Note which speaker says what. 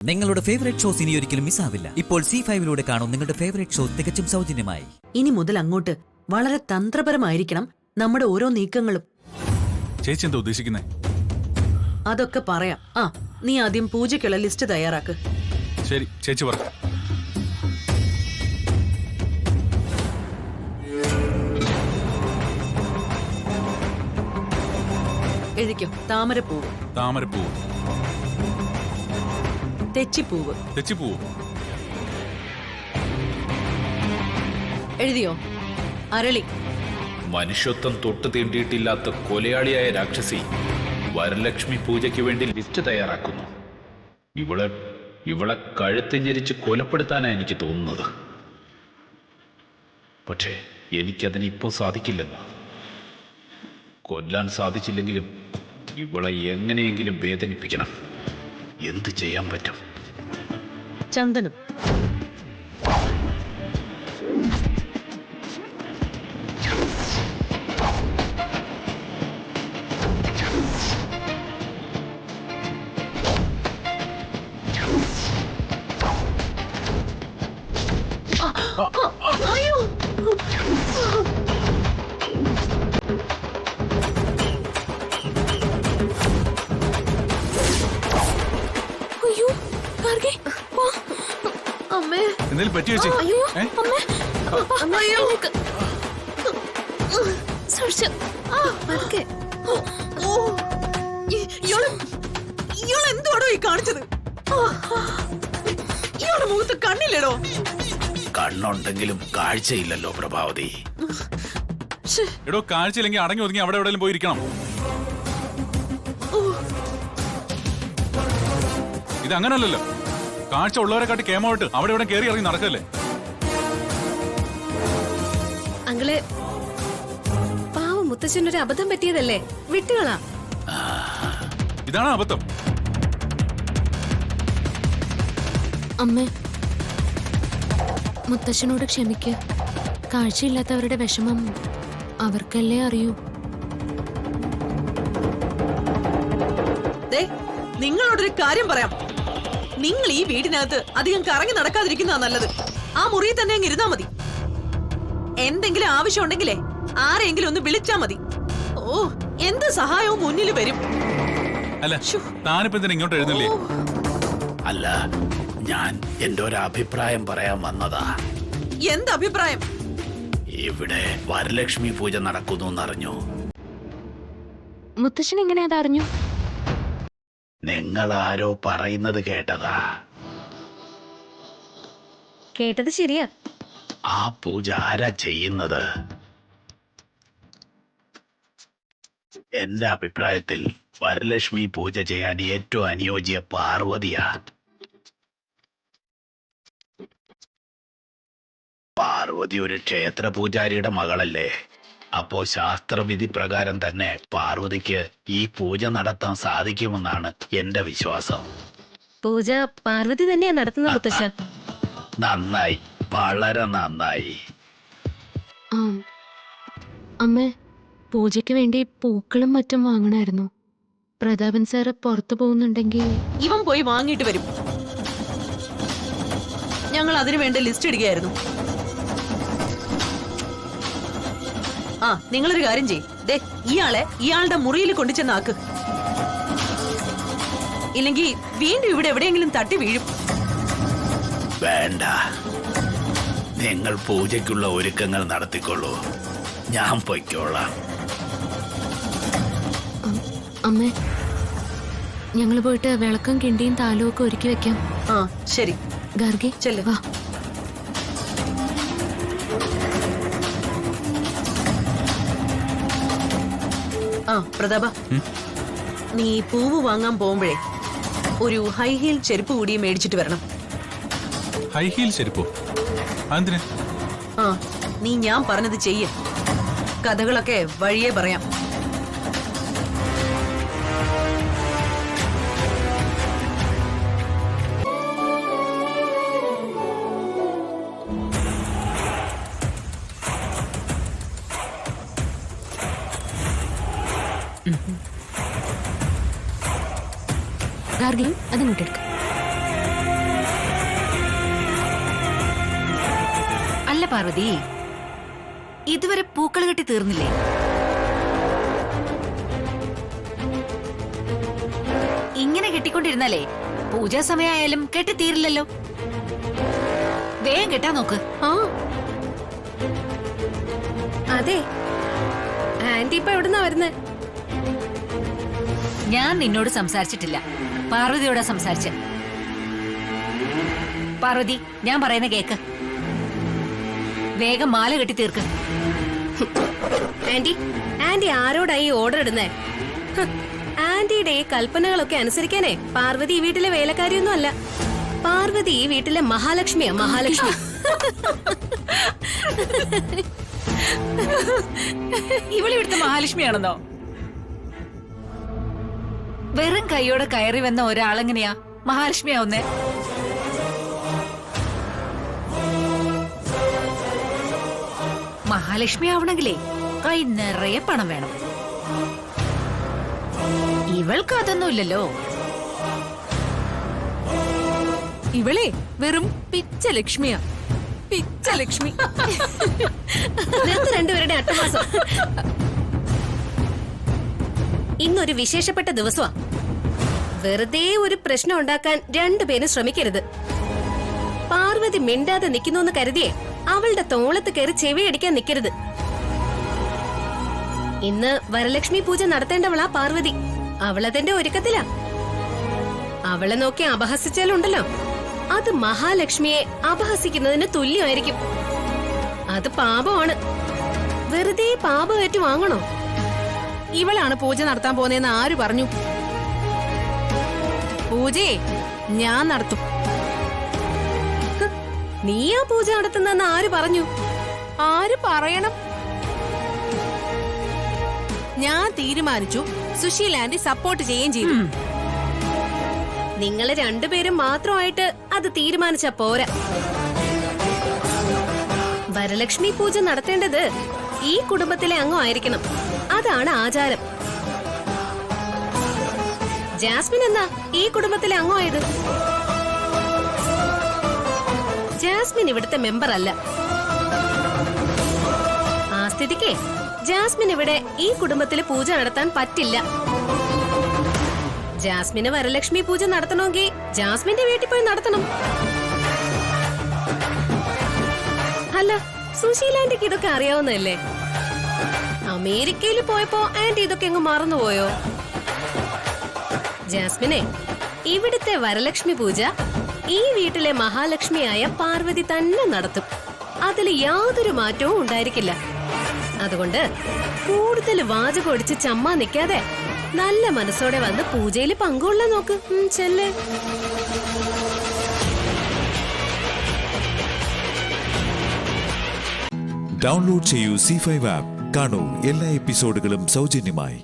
Speaker 1: നിങ്ങളുടെ favourite shows ഇനി ഒരിക്കലും മിസ്സാവില്ല. ഇപ്പോൾ C5 കാണും നിങ്ങളുടെ ഫേവറേറ്റ് ഷോ തികച്ചും സൗജന്യമായി.
Speaker 2: ഇനി മുതൽ അങ്ങോട്ട് വളരെ തന്ത്രപരമായിരിക്കണം നമ്മുടെ ഓരോ നീക്കങ്ങളും.
Speaker 3: ചേച്ചി എന്താ ഉദ്ദേശിക്കുന്നേ?
Speaker 2: അതൊക്കെ പറയാം. നീ ആദ്യം പൂജയ്ക്കുള്ള ലിസ്റ്റ് തയ്യാറാക്ക്.
Speaker 3: ശരി, ചേച്ചി പറ.
Speaker 2: എഴുതിക്കോ. താമരപ്പൂവ്,
Speaker 3: താമരപ്പൂവ്,
Speaker 2: തെച്ചിപ്പൂവ്.
Speaker 3: തെച്ചിപ്പൂവ്
Speaker 2: എഴുതിയോ? അരളി.
Speaker 4: മനുഷ്യത്വം തൊട്ട് തീണ്ടിയിട്ടില്ലാത്ത കൊലയാളിയായ രാക്ഷസി വരലക്ഷ്മി പൂജയ്ക്ക് വേണ്ടി ലിസ്റ്റ് തയ്യാറാക്കുന്നു. ഇവളെ കഴുത്തിഞ്ഞരിച്ച് കൊലപ്പെടുത്താനാണ് എനിക്ക് തോന്നുന്നത്. പക്ഷേ എനിക്കതിനിപ്പോൾ സാധിക്കില്ലെന്ന്. കൊല്ലാൻ സാധിച്ചില്ലെങ്കിലും ഇവളെ എങ്ങനെയെങ്കിലും വേദനിപ്പിക്കണം. എന്ത് ചെയ്യാൻ പറ്റും?
Speaker 2: ചന്ദനം.
Speaker 3: എന്തെങ്കിലും പറ്റി ചേച്ചി?
Speaker 2: എന്തുവാടോ ഈ കാണിച്ചത്? ഇയാളുടെ മുഖത്ത് കണ്ണില്ലടോ?
Speaker 4: കണ്ണുണ്ടെങ്കിലും കാഴ്ചയില്ലല്ലോ പ്രഭാവതി.
Speaker 3: എടോ, കാഴ്ചയില്ലെങ്കിൽ അടങ്ങി ഒതുങ്ങി അവിടെ എവിടെയും പോയിരിക്കണം. ഇത് അങ്ങനല്ലല്ലോ. കാഴ്ച ഉള്ളവരെ കാട്ടി കേമോട്ട് അവിടെ ഇവിടെ കയറി ഇറങ്ങി നടക്കല്ലേ?
Speaker 5: അങ്ങളെ, പാവം മുത്തച്ഛനൊരു അബദ്ധം പറ്റിയതല്ലേ, വിട്ടുകളാ.
Speaker 3: ഇതാണ് അബദ്ധം.
Speaker 5: അമ്മേ, മുത്തച്ഛനോട് ക്ഷമിക്ക്. കാഴ്ചയില്ലാത്തവരുടെ വിഷമം അവർക്കല്ലേ അറിയൂ.
Speaker 2: നിങ്ങളോടൊരു കാര്യം പറയാം. നിങ്ങൾ ഈ വീടിനകത്ത് അധികം കറങ്ങി നടക്കാതിരിക്കുന്നതാ നല്ലത്. ആ മുറിയിൽ തന്നെ അങ്ങ് ഇരുന്നാ മതി. എന്തെങ്കിലും ആവശ്യം ഉണ്ടെങ്കിലേ ആരെങ്കിലും ഒന്ന് വിളിച്ചാ മതി. എന്ത് സഹായവും മുന്നിൽ വരും.
Speaker 3: അല്ല, താനിപ്പോ എന്തിനാ ഇങ്ങോട്ട് എഴുന്നില്ലേ?
Speaker 4: അല്ല, ഞാൻ എന്റെ ഒരു അഭിപ്രായം പറയാൻ വന്നതാ.
Speaker 2: എന്ത് അഭിപ്രായം?
Speaker 4: ഇവിടെ വരലക്ഷ്മി പൂജ നടക്കുന്നു എന്നറിഞ്ഞു.
Speaker 5: മുത്തച്ഛൻ എങ്ങനെ അതറിഞ്ഞു?
Speaker 4: നിങ്ങൾ ആരോ പറയുന്നത് കേട്ടതാ.
Speaker 5: കേട്ടത് ശരിയാ.
Speaker 4: ആ പൂജ ആരാ ചെയ്യുന്നത്? എന്റെ അഭിപ്രായത്തിൽ വരലക്ഷ്മി പൂജ ചെയ്യാൻ ഏറ്റവും അനുയോജ്യ പാർവതിയാ. പാർവതി ഒരു ക്ഷേത്ര പൂജാരിയുടെ മകളല്ലേ? അപ്പോ ശാസ്ത്രവിധി പ്രകാരം തന്നെ പാർവതിക്ക് ഈ പൂജ നടത്താൻ സാധിക്കുമെന്നാണ് എന്റെ വിശ്വാസം.
Speaker 5: പൂജ പാർവതി തന്നെയാ നടത്തുന്നത് മുത്തച്ഛൻ.
Speaker 4: നന്നായി, വളരെ നന്നായി.
Speaker 5: അമ്മേ, പൂജയ്ക്ക് വേണ്ടി പൂക്കളും മറ്റും വാങ്ങണമായിരുന്നു. പ്രതാപൻ സാറ് പുറത്തു പോകുന്നുണ്ടെങ്കിൽ
Speaker 2: ഇവൻ പോയി വാങ്ങിയിട്ട് വരും. ഞങ്ങൾ അതിനു വേണ്ട ലിസ്റ്റ് ഇടുകയായിരുന്നു. നിങ്ങളൊരു കാര്യം ചെയ്യ്. ഇയാളെ ഇയാളുടെ മുറിയിൽ കൊണ്ടുചെന്നാക്ക്. ഇല്ലെങ്കിൽ വീണ്ടും ഇവിടെ എവിടെയെങ്കിലും തട്ടി വീഴും.
Speaker 4: വേണ്ട, നിങ്ങൾ പൂജയ്ക്കുള്ള ഒരുക്കങ്ങൾ നടത്തിക്കൊള്ളൂ. ഞാൻ പൊയ്ക്കോളാം.
Speaker 5: അമ്മേ, ഞങ്ങൾ പോയിട്ട് വിളക്കും കിണ്ടിയും താലവും ഒക്കെ ഒരുക്കി വെക്കാം.
Speaker 2: ശരി
Speaker 5: ഗാർഗി,
Speaker 2: ചെല്ലു.
Speaker 5: വാ.
Speaker 2: പ്രതാപ, നീ പൂവ് വാങ്ങാൻ പോകുമ്പോഴേ ഒരു ഹൈ ഹീൽ ചെരുപ്പ് കൂടി മേടിച്ചിട്ട് വരണം.
Speaker 3: ഹൈ ഹീൽ ചെരുപ്പോ? എന്തിനാ?
Speaker 2: നീ ഞാൻ പറഞ്ഞത് ചെയ്യ്. കഥകളൊക്കെ വഴിയേ പറയാം.
Speaker 5: ഗാർഗി, അതിങ്ങോട്ടെടുക്ക.
Speaker 6: പാർവതി, ഇതുവരെ പൂക്കൾ കെട്ടി തീർന്നില്ലേ? ഇങ്ങനെ കെട്ടിക്കൊണ്ടിരുന്നാലേ പൂജാ സമയമായാലും കെട്ടി തീരില്ലല്ലോ. വേഗം കെട്ടാൻ നോക്ക്.
Speaker 7: ആ അതെ, ആന്റി ഇപ്പൊ എവിടുന്നാ വരുന്നേ?
Speaker 6: ഞാൻ നിന്നോട് സംസാരിച്ചിട്ടില്ല, പാർവതിയോടാ സംസാരിച്ചെ. പാർവതി, ഞാൻ പറയുന്ന കേക്ക്. വേഗം മാല കെട്ടി തീർക്ക്.
Speaker 7: ആന്റി ആന്റി ആരോടായി ഓർഡർ ഇടുന്നേ? ഹ്, ആന്റിയുടെ ഈ കൽപ്പനകളൊക്കെ അനുസരിക്കാനേ പാർവതി ഈ വീട്ടിലെ വേലക്കാരിയൊന്നും അല്ല. പാർവതി ഈ വീട്ടിലെ മഹാലക്ഷ്മിയാ, മഹാലക്ഷ്മി.
Speaker 6: ഇവളിവിടുത്തെ മഹാലക്ഷ്മിയാണെന്നോ? വെറും കൈയോടെ കയറി വന്ന ഒരാളെങ്ങനെയാ മഹാലക്ഷ്മിയാവുന്നേ? മഹാലക്ഷ്മി ആവണമെങ്കിലേ കൈ നിറയെ പണം വേണം. ഇവൾക്ക് അതൊന്നുമില്ലല്ലോ.
Speaker 7: ഇവളെ വെറും പിച്ച ലക്ഷ്മിയാ, പിച്ച ലക്ഷ്മി. രണ്ടുപേരുടെ അട്ടമാസം. ഇന്നൊരു വിശേഷപ്പെട്ട ദിവസമാ. വെറുതെ ഒരു പ്രശ്നം ഉണ്ടാക്കാൻ രണ്ടുപേരും ശ്രമിക്കരുത്. പാർവതി മിണ്ടാതെ നിൽക്കുന്നു കരുതിയേ അവളുടെ തോളത്ത് കയറി ചെവിയടിക്കാൻ നിൽക്കരുത്. ഇന്ന് വരലക്ഷ്മി പൂജ നടത്തേണ്ടവളാ പാർവതി. അവളതിന്റെ ഒരുക്കത്തിലാ. അവളെ നോക്കി അപഹസിച്ചാലുണ്ടല്ലോ, അത് മഹാലക്ഷ്മിയെ അപഹസിക്കുന്നതിന് തുല്യമായിരിക്കും. അത് പാപമാണ്. വെറുതെ പാപമേറ്റു വാങ്ങണോ?
Speaker 8: ഇവളാണ് പൂജ നടത്താൻ പോന്നേന്ന് ആര് പറഞ്ഞു? പൂജയെ ഞാൻ നടത്തും.
Speaker 7: നീയാ പൂജ നടത്തുന്നെന്ന് ആര് പറഞ്ഞു?
Speaker 8: ആര് പറയണം? ഞാൻ തീരുമാനിച്ചു. സുശീൽ ആന്റി സപ്പോർട്ട് ചെയ്യുകയും ചെയ്തു.
Speaker 7: നിങ്ങള് രണ്ടുപേരും മാത്രമായിട്ട് അത് തീരുമാനിച്ച പോരാ. വരലക്ഷ്മി പൂജ നടത്തേണ്ടത് ഈ കുടുംബത്തിലെ അംഗമായിരിക്കണം. അതാണ് ആചാരം. ജാസ്മിൻ എന്നാ ഈ കുടുംബത്തിലെ അംഗമായത്? ജാസ്മിൻ ഇവിടുത്തെ മെമ്പർ അല്ല. ആ സ്ഥിതിക്ക് ജാസ്മിൻ ഇവിടെ ഈ കുടുംബത്തിലെ പൂജ നടത്താൻ പറ്റില്ല. ജാസ്മിന് വരലക്ഷ്മി പൂജ നടത്തണമെങ്കിൽ ജാസ്മിന്റെ വീട്ടിൽ പോയി നടത്തണം. അല്ല, സുശീല ആന്റിക്ക് ഇതൊക്കെ അറിയാവുന്നതല്ലേ? അമേരിക്കയിൽ പോയപ്പോ ആന്റി ഇതൊക്കെ അങ്ങ് മറന്നുപോയോ? ജാസ്മിനെ, ഇവിടുത്തെ വരലക്ഷ്മി പൂജ ഈ വീട്ടിലെ മഹാലക്ഷ്മിയായ പാർവതി തന്നെ നടത്തും. അതിൽ യാതൊരു മാറ്റവും ഉണ്ടായിരിക്കില്ല. അതുകൊണ്ട് കൂടുതൽ വാചകം ഒടിച്ച് ചമ്മാ നിൽക്കാതെ നല്ല മനസ്സോടെ വന്ന് പൂജയിൽ പങ്കുകൊള്ളാൻ നോക്ക്. ചെല്ല്.
Speaker 9: ഡൗൺലോഡ് ചെയ്യൂ C5 ആപ്പ്. കാണൂ എല്ലാ എപ്പിസോഡുകളും സൗജന്യമായി.